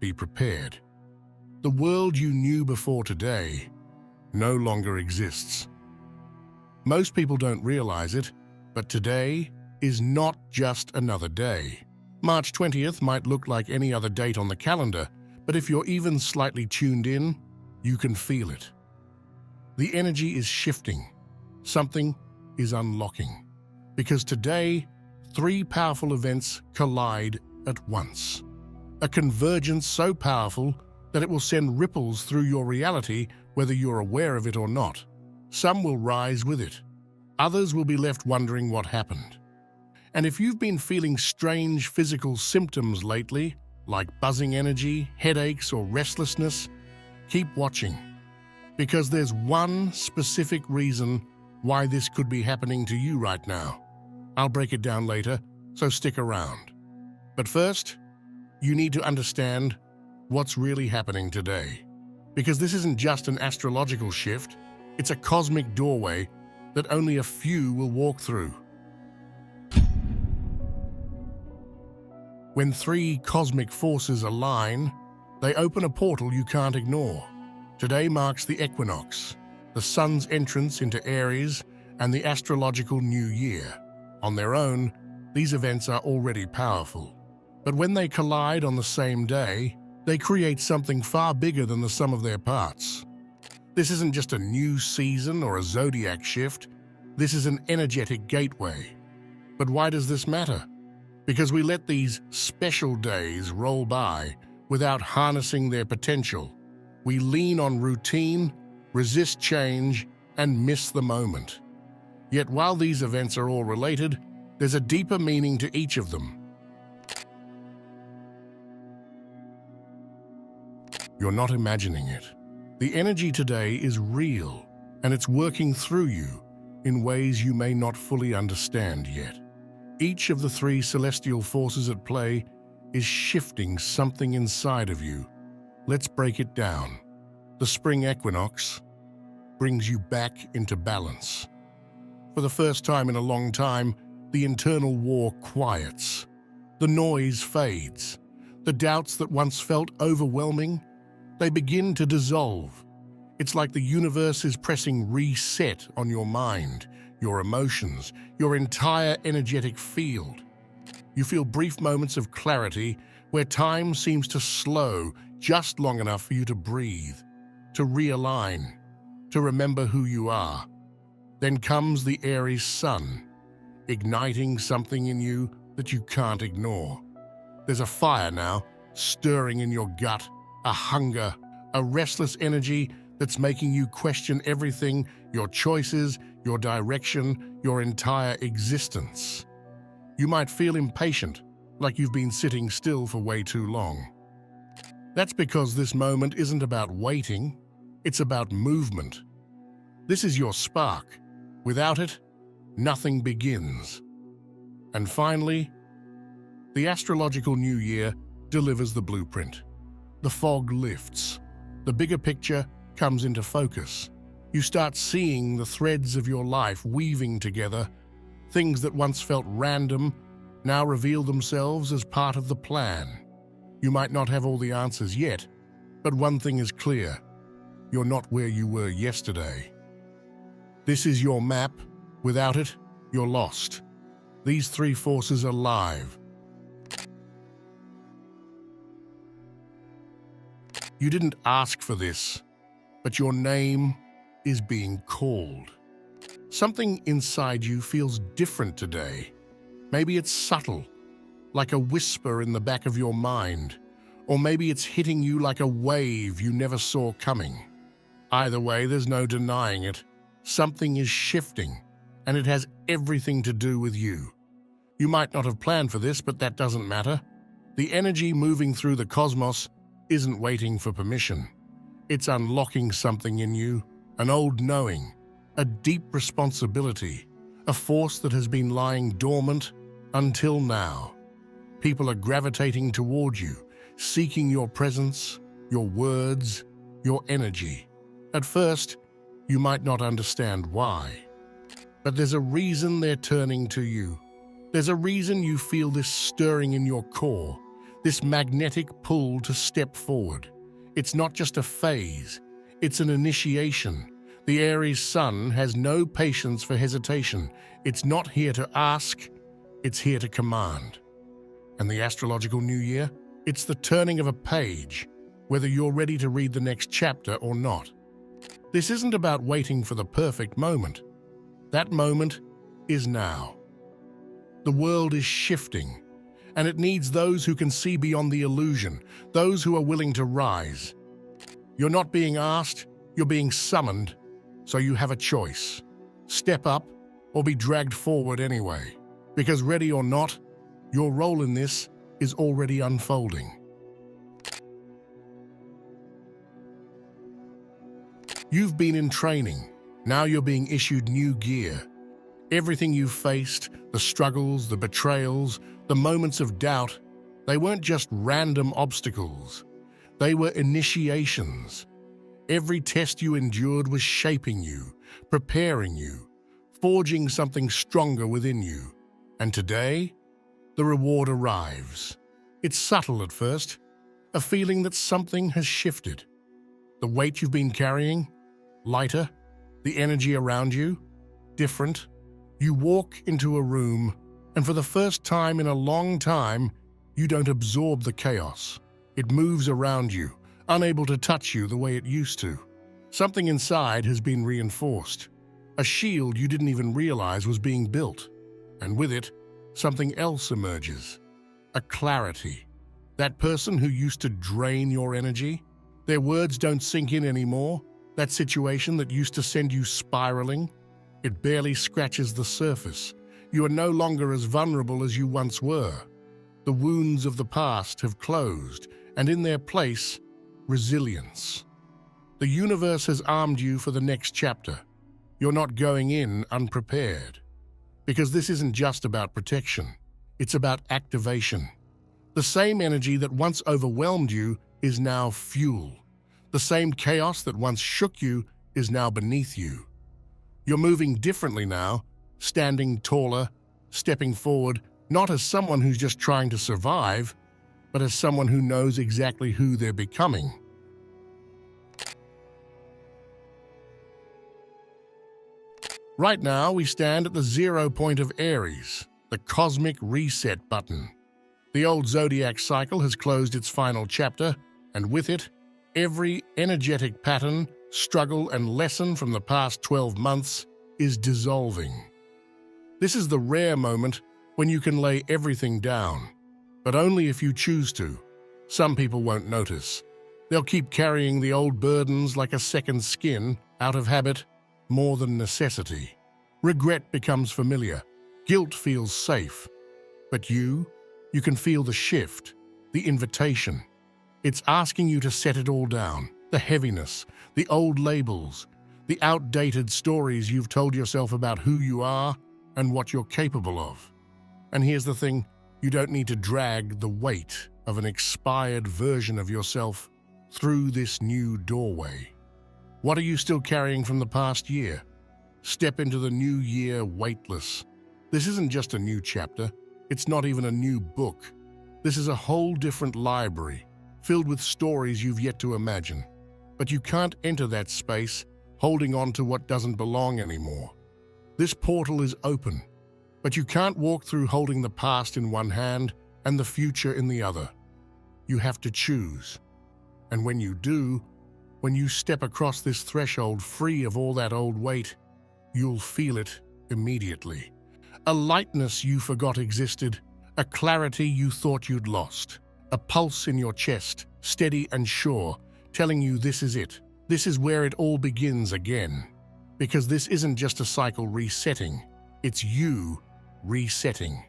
be prepared. The world you knew before today no longer exists. Most people don't realize it, but today is not just another day. March 20th might look like any other date on the calendar, but if you're even slightly tuned in, you can feel it. The energy is shifting. Something is unlocking. Because today, three powerful events collide at once. A convergence so powerful that it will send ripples through your reality whether you're aware of it or not. Some will rise with it. Others will be left wondering what happened. And if you've been feeling strange physical symptoms lately, like buzzing energy, headaches, or restlessness, keep watching. Because there's one specific reason why this could be happening to you right now. I'll break it down later, so stick around. But first, you need to understand what's really happening today. Because this isn't just an astrological shift, it's a cosmic doorway that only a few will walk through. When three cosmic forces align, they open a portal you can't ignore. Today marks the Equinox, the sun's entrance into Aries, and the Astrological New Year. On their own, these events are already powerful. But when they collide on the same day, they create something far bigger than the sum of their parts. This isn't just a new season or a zodiac shift. This is an energetic gateway. But why does this matter? Because we let these special days roll by without harnessing their potential. We lean on routine, resist change, and miss the moment. Yet while these events are all related, there's a deeper meaning to each of them. You're not imagining it. The energy today is real, and it's working through you in ways you may not fully understand yet. Each of the three celestial forces at play is shifting something inside of you. Let's break it down. The spring equinox brings you back into balance. For the first time in a long time, the internal war quiets. The noise fades. The doubts that once felt overwhelming, they begin to dissolve. It's like the universe is pressing reset on your mind, your emotions, your entire energetic field. You feel brief moments of clarity where time seems to slow just long enough for you to breathe, to realign, to remember who you are. Then comes the Aries sun, igniting something in you that you can't ignore. There's a fire now, stirring in your gut, a hunger, a restless energy that's making you question everything, your choices, your direction, your entire existence. You might feel impatient, like you've been sitting still for way too long. That's because this moment isn't about waiting, it's about movement. This is your spark. Without it, nothing begins. And finally, the Astrological New Year delivers the blueprint. The fog lifts. The bigger picture comes into focus. You start seeing the threads of your life weaving together. Things that once felt random now reveal themselves as part of the plan. You might not have all the answers yet, but one thing is clear. You're not where you were yesterday. This is your map. Without it, you're lost. These three forces are live. You didn't ask for this, but your name is being called. Something inside you feels different today. Maybe it's subtle, like a whisper in the back of your mind, or maybe it's hitting you like a wave you never saw coming. Either way, there's no denying it. Something is shifting, and it has everything to do with you. You might not have planned for this, but that doesn't matter. The energy moving through the cosmos isn't waiting for permission. It's unlocking something in you, an old knowing, a deep responsibility, a force that has been lying dormant until now. People are gravitating toward you, seeking your presence, your words, your energy. At first, you might not understand why, but there's a reason they're turning to you. There's a reason you feel this stirring in your core. this magnetic pull to step forward. It's not just a phase, it's an initiation. The Aries sun has no patience for hesitation. It's not here to ask, it's here to command. And the Astrological New Year? It's the turning of a page, whether you're ready to read the next chapter or not. This isn't about waiting for the perfect moment. That moment is now. The world is shifting, and it needs those who can see beyond the illusion, those who are willing to rise. You're not being asked, you're being summoned, so you have a choice. Step up or be dragged forward anyway, because ready or not, your role in this is already unfolding. You've been in training, now you're being issued new gear. Everything you've faced, the struggles, the betrayals, the moments of doubt, they weren't just random obstacles. They were initiations. Every test you endured was shaping you, preparing you, forging something stronger within you. And today, the reward arrives. It's subtle at first, a feeling that something has shifted. The weight you've been carrying, lighter, the energy around you, different. You walk into a room, and for the first time in a long time, you don't absorb the chaos. It moves around you, unable to touch you the way it used to. Something inside has been reinforced. A shield you didn't even realize was being built. And with it, something else emerges. A clarity. That person who used to drain your energy, their words don't sink in anymore. That situation that used to send you spiraling, it barely scratches the surface. You are no longer as vulnerable as you once were. The wounds of the past have closed, and in their place, resilience. The universe has armed you for the next chapter. You're not going in unprepared. Because this isn't just about protection, it's about activation. The same energy that once overwhelmed you is now fuel. The same chaos that once shook you is now beneath you. You're moving differently now, standing taller, stepping forward, not as someone who's just trying to survive, but as someone who knows exactly who they're becoming. Right now, we stand at the 0 point of Aries, the cosmic reset button. The old zodiac cycle has closed its final chapter, and with it, every energetic pattern, struggle, and lesson from the past 12 months is dissolving. This is the rare moment when you can lay everything down, but only if you choose to. Some people won't notice. They'll keep carrying the old burdens like a second skin, out of habit, more than necessity. Regret becomes familiar. Guilt feels safe. But you can feel the shift, the invitation. It's asking you to set it all down. The heaviness, the old labels, the outdated stories you've told yourself about who you are and what you're capable of. And here's the thing, you don't need to drag the weight of an expired version of yourself through this new doorway. What are you still carrying from the past year? Step into the new year weightless. This isn't just a new chapter. It's not even a new book. This is a whole different library, filled with stories you've yet to imagine. But you can't enter that space holding on to what doesn't belong anymore. This portal is open, but you can't walk through holding the past in one hand and the future in the other. You have to choose. And when you do, when you step across this threshold free of all that old weight, you'll feel it immediately. A lightness you forgot existed, a clarity you thought you'd lost, a pulse in your chest, steady and sure, telling you this is it. This is where it all begins again. Because this isn't just a cycle resetting, it's you resetting.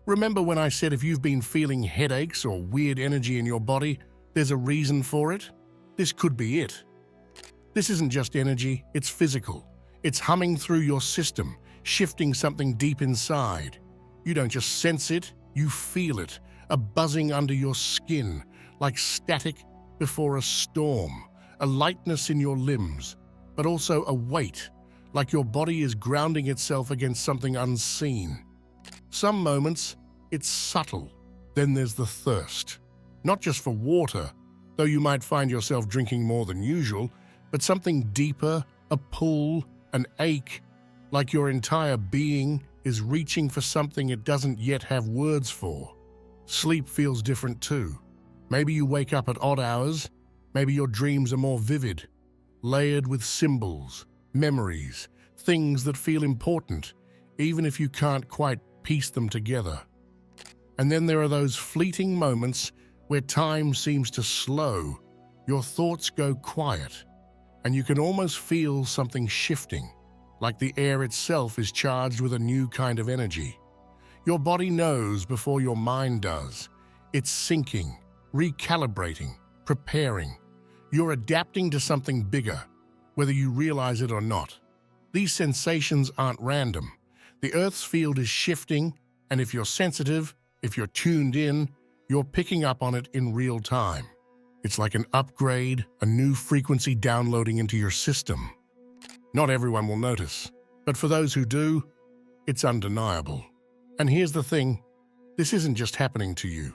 Remember when I said if you've been feeling headaches or weird energy in your body, there's a reason for it? This could be it. This isn't just energy, it's physical. It's humming through your system, shifting something deep inside. You don't just sense it, you feel it, a buzzing under your skin, like static before a storm, a lightness in your limbs, but also a weight, like your body is grounding itself against something unseen. Some moments, it's subtle. Then there's the thirst. Not just for water, though you might find yourself drinking more than usual, but something deeper, a pull, an ache, like your entire being is reaching for something it doesn't yet have words for. Sleep feels different too. Maybe you wake up at odd hours, maybe your dreams are more vivid, layered with symbols, memories, things that feel important, even if you can't quite piece them together. And then there are those fleeting moments where time seems to slow, your thoughts go quiet, and you can almost feel something shifting, like the air itself is charged with a new kind of energy. Your body knows before your mind does. It's syncing, recalibrating, preparing. You're adapting to something bigger, whether you realize it or not. These sensations aren't random. The Earth's field is shifting, and if you're sensitive, if you're tuned in, you're picking up on it in real time. It's like an upgrade, a new frequency downloading into your system. Not everyone will notice, but for those who do, it's undeniable. And here's the thing, this isn't just happening to you.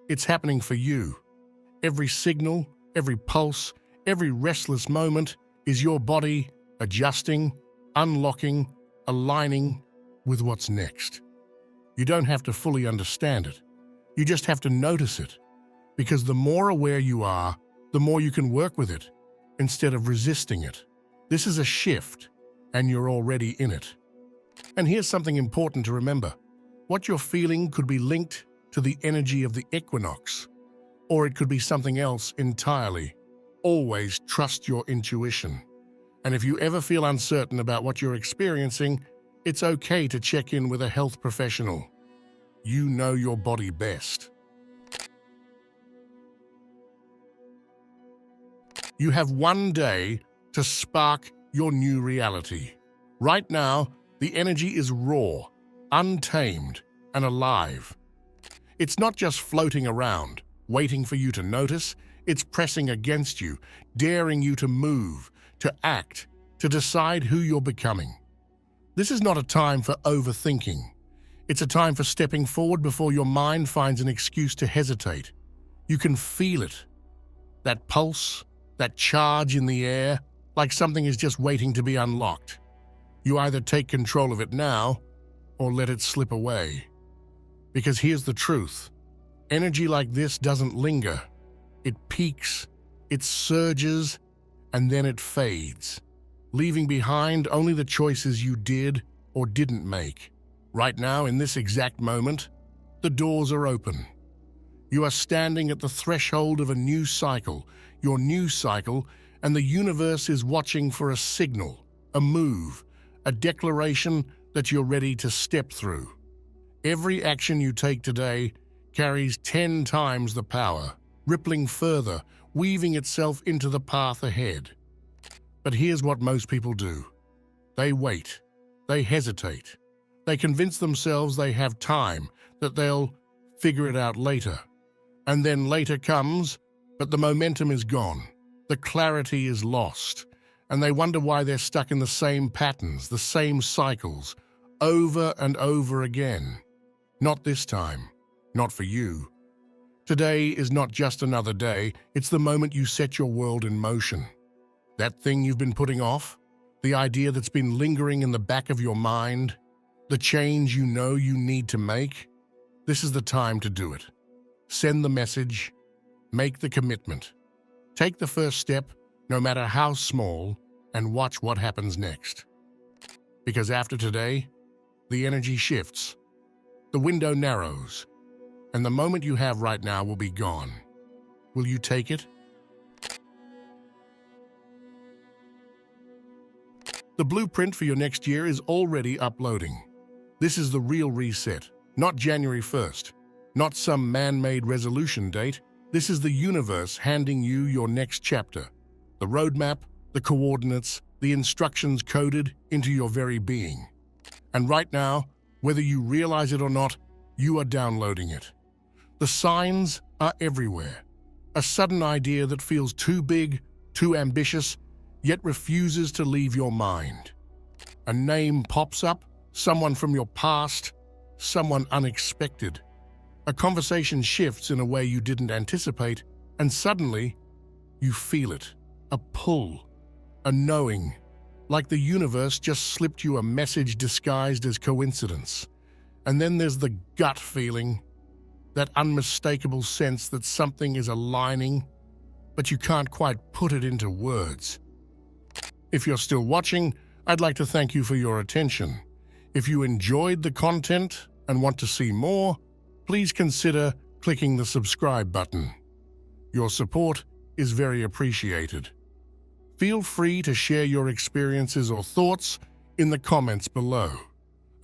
It's happening for you. Every signal, every pulse, every restless moment is your body adjusting, unlocking, aligning with what's next. You don't have to fully understand it. You just have to notice it. Because the more aware you are, the more you can work with it, instead of resisting it. This is a shift, and you're already in it. And here's something important to remember. What you're feeling could be linked to the energy of the equinox, or it could be something else entirely. Always trust your intuition. And if you ever feel uncertain about what you're experiencing, it's okay to check in with a health professional. You know your body best. You have one day to spark your new reality. Right now, the energy is raw, untamed, and alive. It's not just floating around, waiting for you to notice. It's pressing against you, daring you to move, to act, to decide who you're becoming. This is not a time for overthinking. It's a time for stepping forward before your mind finds an excuse to hesitate. You can feel it. That pulse, that charge in the air, like something is just waiting to be unlocked. You either take control of it now, or let it slip away. Because here's the truth. Energy like this doesn't linger. It peaks, it surges, and then it fades, leaving behind only the choices you did or didn't make. Right now, in this exact moment, the doors are open. You are standing at the threshold of a new cycle, your new cycle, and the universe is watching for a signal, a move, a declaration that you're ready to step through. Every action you take today carries 10 times the power, rippling further, weaving itself into the path ahead. But here's what most people do. They wait. They hesitate. They convince themselves they have time, that they'll figure it out later. And then later comes, but the momentum is gone. The clarity is lost. And they wonder why they're stuck in the same patterns, the same cycles, over and over again. Not this time. Not for you. Today is not just another day, it's the moment you set your world in motion. That thing you've been putting off, the idea that's been lingering in the back of your mind, the change you know you need to make, this is the time to do it. Send the message, make the commitment. Take the first step, no matter how small, and watch what happens next. Because after today, the energy shifts, the window narrows, and the moment you have right now will be gone. Will you take it? The blueprint for your next year is already uploading. This is the real reset, not January 1st, not some man-made resolution date. This is the universe handing you your next chapter. The roadmap, the coordinates, the instructions coded into your very being. And right now, whether you realize it or not, you are downloading it. The signs are everywhere. A sudden idea that feels too big, too ambitious, yet refuses to leave your mind. A name pops up, someone from your past, someone unexpected. A conversation shifts in a way you didn't anticipate, and suddenly, you feel it. A pull, a knowing, like the universe just slipped you a message disguised as coincidence. And then there's the gut feeling, that unmistakable sense that something is aligning, but you can't quite put it into words. If you're still watching, I'd like to thank you for your attention. If you enjoyed the content and want to see more, please consider clicking the subscribe button. Your support is very appreciated. Feel free to share your experiences or thoughts in the comments below.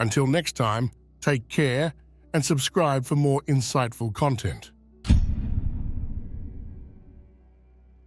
Until next time, take care and subscribe for more insightful content.